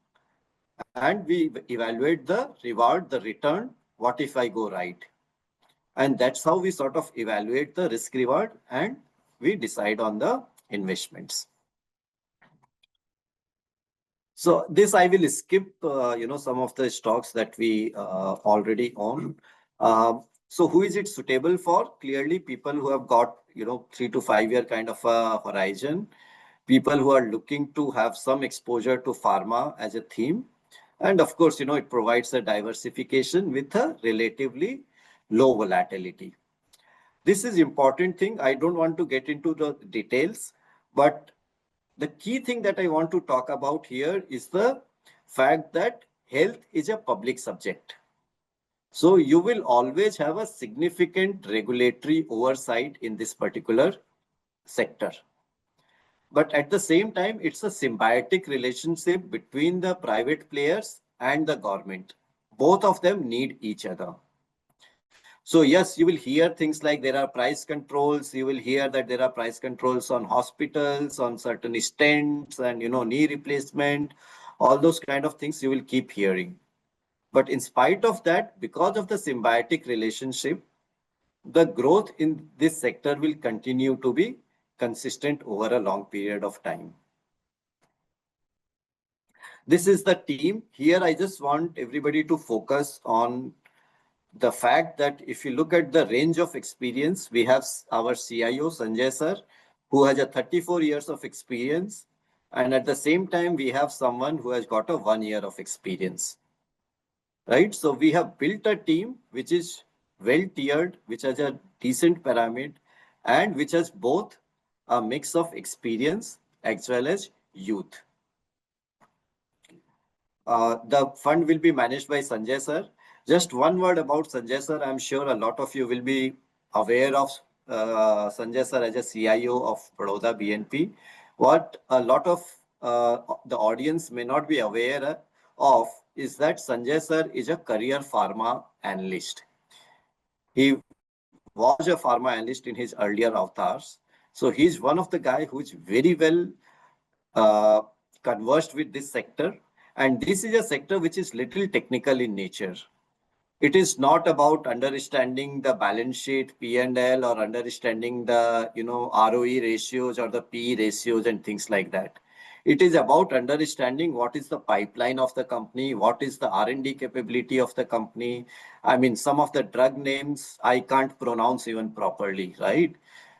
and we evaluate the reward, the return, what if I go right. And that's how we sort of evaluate the risk reward and we decide on the investments. So this I will skip, some of the stocks that we already own. So who is it suitable for? Clearly, people who have got 3 to 5 year kind of a horizon, people who are looking to have some exposure to pharma as a theme, and of course, it provides a diversification with a relatively low volatility. This is important thing. I don't want to get into the details, but the key thing that I want to talk about here is the fact that health is a public subject. So you will always have a significant regulatory oversight in this particular sector. But at the same time, it's a symbiotic relationship between the private players and the government. Both of them need each other. So yes, you will hear things like there are price controls. You will hear that there are price controls on hospitals, on certain stents and, knee replacement, all those kind of things you will keep hearing. But in spite of that, because of the symbiotic relationship, the growth in this sector will continue to be consistent over a long period of time. This is the team. Here, I just want everybody to focus on the fact that if you look at the range of experience, we have our CIO, Sanjay sir, who has a 34 years of experience. And at the same time, we have someone who has got a 1 year of experience, right? So we have built a team which is well tiered, which has a decent pyramid, and which has both a mix of experience as well as youth. The fund will be managed by Sanjay sir. Just one word about Sanjay sir. I'm sure a lot of you will be aware of Sanjay sir as a CIO of Baroda BNP. What a lot of the audience may not be aware of is that Sanjay sir is a career pharma analyst. He was a pharma analyst in his earlier avatars. So he's one of the guy who's very well uh, conversed with this sector. And this is a sector which is little technical in nature. It is not about understanding the balance sheet, P&L, or understanding the ROE ratios or the P ratios and things like that. It is about understanding what is the pipeline of the company, what is the R&D capability of the company. I mean, some of the drug names I can't pronounce even properly, right?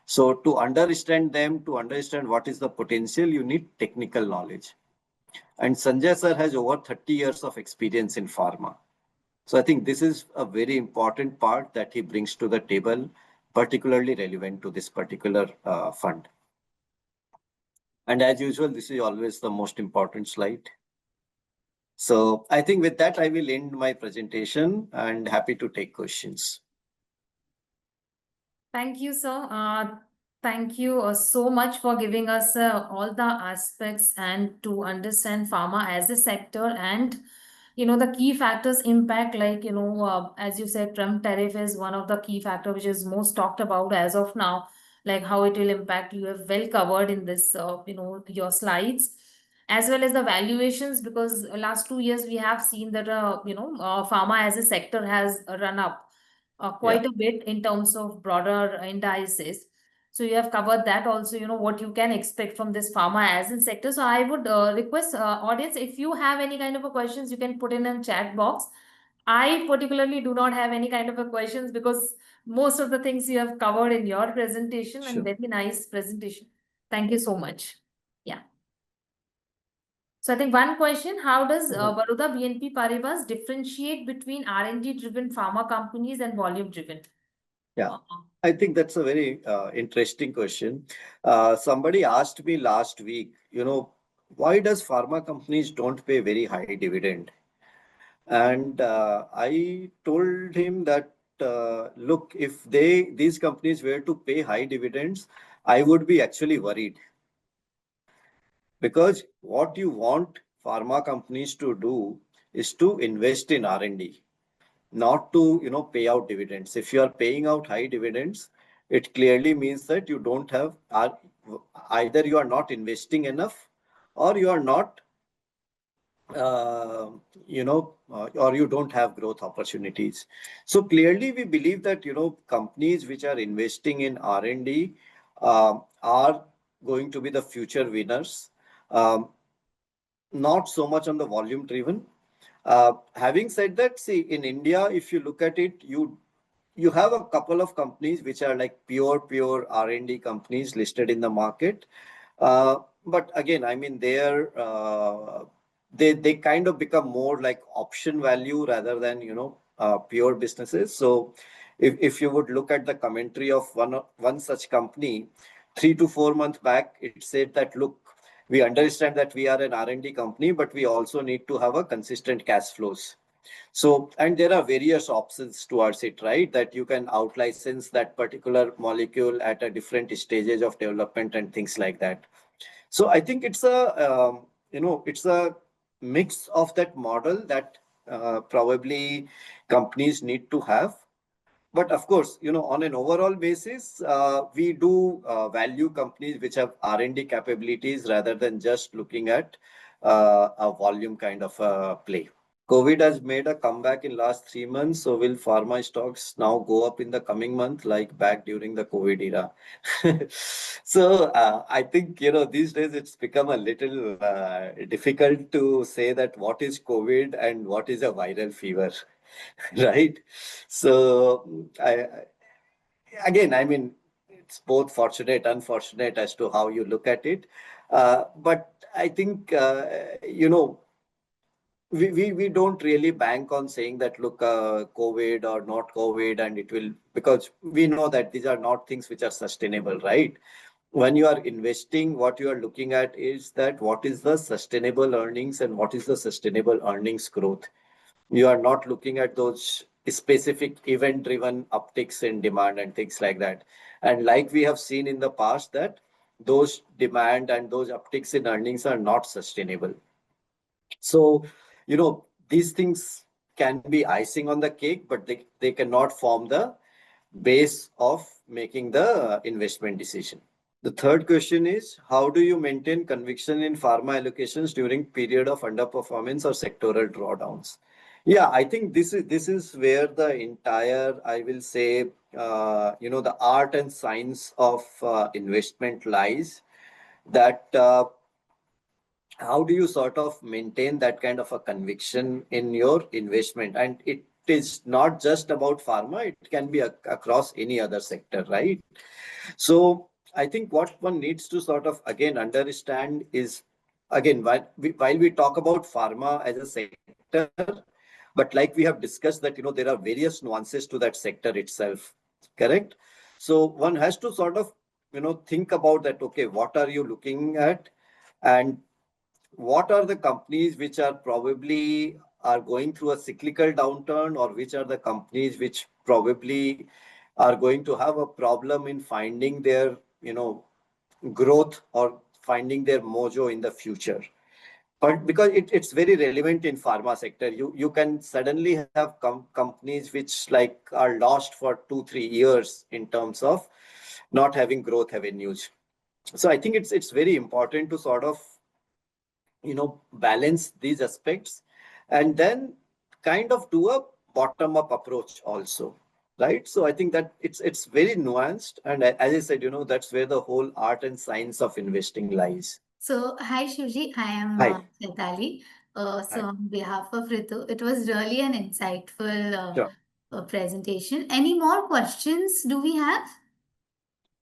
So to understand them, to understand what is the potential, you need technical knowledge. And Sanjay sir has over 30 years of experience in pharma. So I think this is a very important part that he brings to the table, particularly relevant to this particular fund. And as usual, this is always the most important slide. So I think with that, I will end my presentation and happy to take questions. Thank you, sir. Thank you so much for giving us all the aspects and to understand pharma as a sector and the key factors impact like as you said Trump tariff is one of the key factor which is most talked about as of now, like how it will impact. You have well covered in this your slides, as well as the valuations, because last 2 years we have seen that pharma as a sector has run up Yeah, quite a bit in terms of broader indices. So you have covered that also, what you can expect from this pharma as in sector. So I would request audience, if you have any kind of a questions, you can put in a chat box. I particularly do not have any kind of a questions because most of the things you have covered in your presentation and sure. very nice presentation. Thank you so much. Yeah. So I think one question, how does Baroda BNP Paribas differentiate between R&D driven pharma companies and volume driven? Yeah, I think that's a very interesting question. Somebody asked me last week, why does pharma companies don't pay very high dividend? And I told him that, look, if these companies were to pay high dividends, I would be actually worried. Because what you want pharma companies to do is to invest in R&D, not to pay out dividends. If you are paying out high dividends, It clearly means that you don't have, either you are not investing enough, or you are not, uh, or you don't have growth opportunities. So clearly, we believe that companies which are investing in R&D are going to be the future winners. Um, Not so much on the volume driven. Having said that, see, in India, if you look at it, you have a couple of companies which are like pure R&D companies listed in the market. But again, I mean, they kind of become more like option value rather than pure businesses. So if you would look at the commentary of one such company 3 to 4 months back, it said that, look, we understand that we are an R&D company, but we also need to have a consistent cash flows. So, and there are various options towards it, right? That you can out-license that particular molecule at a different stages of development and things like that. So I think it's a mix of that model that probably companies need to have. But of course, on an overall basis, we do value companies which have R&D capabilities rather than just looking at a volume kind of play. COVID has made a comeback in last 3 months. So will pharma stocks now go up in the coming month, like back during the COVID era? So I think, these days it's become a little difficult to say that what is COVID and what is a viral fever, right? So again, I mean, it's both fortunate, unfortunate as to how you look at it. But I think, we don't really bank on saying that, look, COVID or not COVID, and it will, because we know that these are not things which are sustainable, right? When you are investing, what you are looking at is that what is the sustainable earnings and what is the sustainable earnings growth. You are not looking at those specific event driven upticks in demand and things like that. And like we have seen in the past, that those demand and those upticks in earnings are not sustainable. So, these things can be icing on the cake, but they cannot form the base of making the investment decision. The third question is, how do you maintain conviction in pharma allocations during period of underperformance or sectoral drawdowns? Yeah, I think this is where the entire, I will say, the art and science of investment lies. That how do you sort of maintain that kind of a conviction in your investment? And it is not just about pharma; it can be across any other sector, right? So I think what one needs to sort of again understand is, again, while we talk about pharma as a sector, but like we have discussed that there are various nuances to that sector itself, correct? So one has to sort of think about that. Okay, what are you looking at, and what are the companies which are probably are going through a cyclical downturn, or which are the companies which probably are going to have a problem in finding their growth or finding their mojo in the future. But because it's very relevant in pharma sector, you can suddenly have companies which like are lost for 2-3 years in terms of not having growth avenues. So I think it's very important to sort of balance these aspects, and then kind of do a bottom up approach also, right? So I think that it's very nuanced, and as I said, that's where the whole art and science of investing lies. So, hi Shivji, I am Hi. Chaitali. So, Hi. on behalf of Ritu, it was really an insightful Sure. presentation. Any more questions do we have?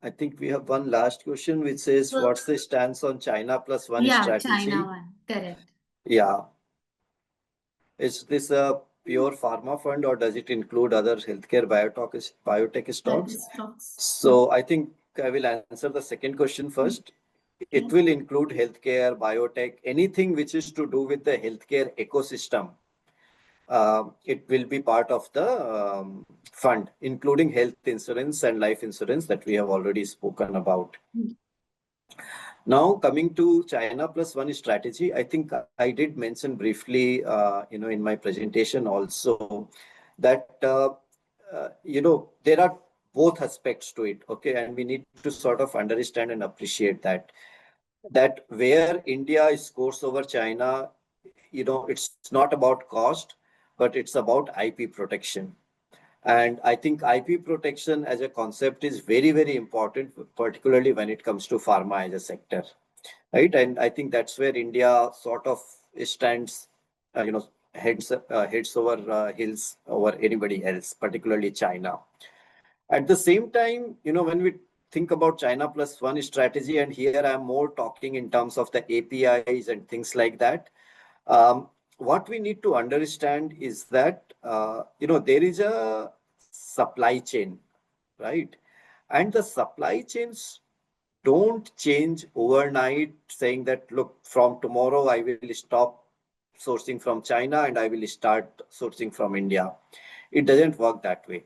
I think we have one last question which says, So, what's the stance on China plus one yeah, China strategy? one, correct. Yeah. Is this a pure pharma fund, or does it include other healthcare biotech That stocks? is stocks. So I think I will answer the second question first. It Okay. will include healthcare, biotech, anything which is to do with the healthcare ecosystem. It will be part of the fund, including health insurance and life insurance that we have already spoken about. Now, coming to China plus one strategy, I think I did mention briefly, in my presentation also, that there are both aspects to it. Okay, and we need to sort of understand and appreciate that where India scores over China, it's not about cost, but it's about IP protection. And I think IP protection as a concept is very, very important, particularly when it comes to pharma as a sector, right? And I think that's where India sort of stands, heads over heels over anybody else, particularly China. At the same time, when we think about China plus one strategy, and here I'm more talking in terms of the APIs and things like that. Um, what we need to understand is that there is a supply chain, right? And the supply chains don't change overnight, saying that, look, from tomorrow I will stop sourcing from China and I will start sourcing from India. It doesn't work that way,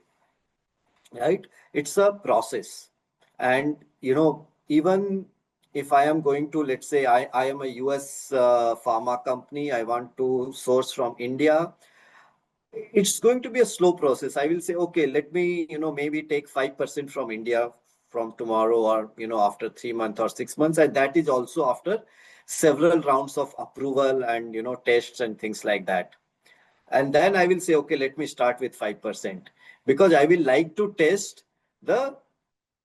right? It's a process. And, even if I am going to, let's say, I am a US pharma company, I want to source from India, it's going to be a slow process. I will say, okay, let me, maybe take 5% from India from tomorrow, or, after 3 months or 6 months. And that is also after several rounds of approval and, tests and things like that. And then I will say, okay, let me start with 5%, because I will like to test the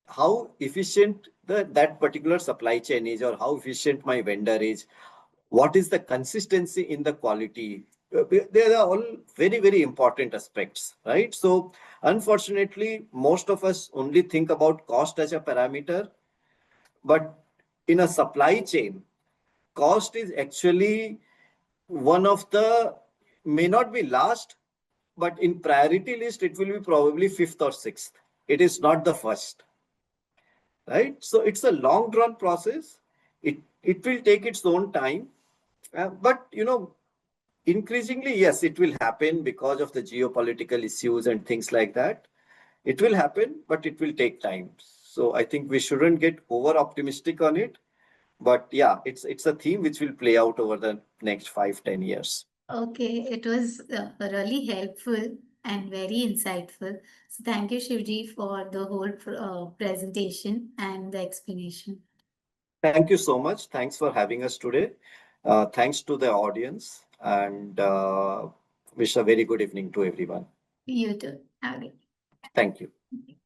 how efficient that particular supply chain is, or how efficient my vendor is, what is the consistency in the quality. They are all very, very important aspects, right? So unfortunately, most of us only think about cost as a parameter, but in a supply chain, cost is actually one of the, may not be last, but in priority list, it will be probably fifth or sixth. It is not the first, right? So it's a long drawn process. It will take its own time, but increasingly, yes, it will happen because of the geopolitical issues and things like that. It will happen, but it will take time. So I think we shouldn't get over optimistic on it. But yeah, it's a theme which will play out over the next 5-10 years. Okay, it was really helpful and very insightful. So thank you, Shivji, for the whole presentation and the explanation. Thank you so much. Thanks for having us today. Thanks to the audience, and wish a very good evening to everyone. You too. Have a good Thank you. day.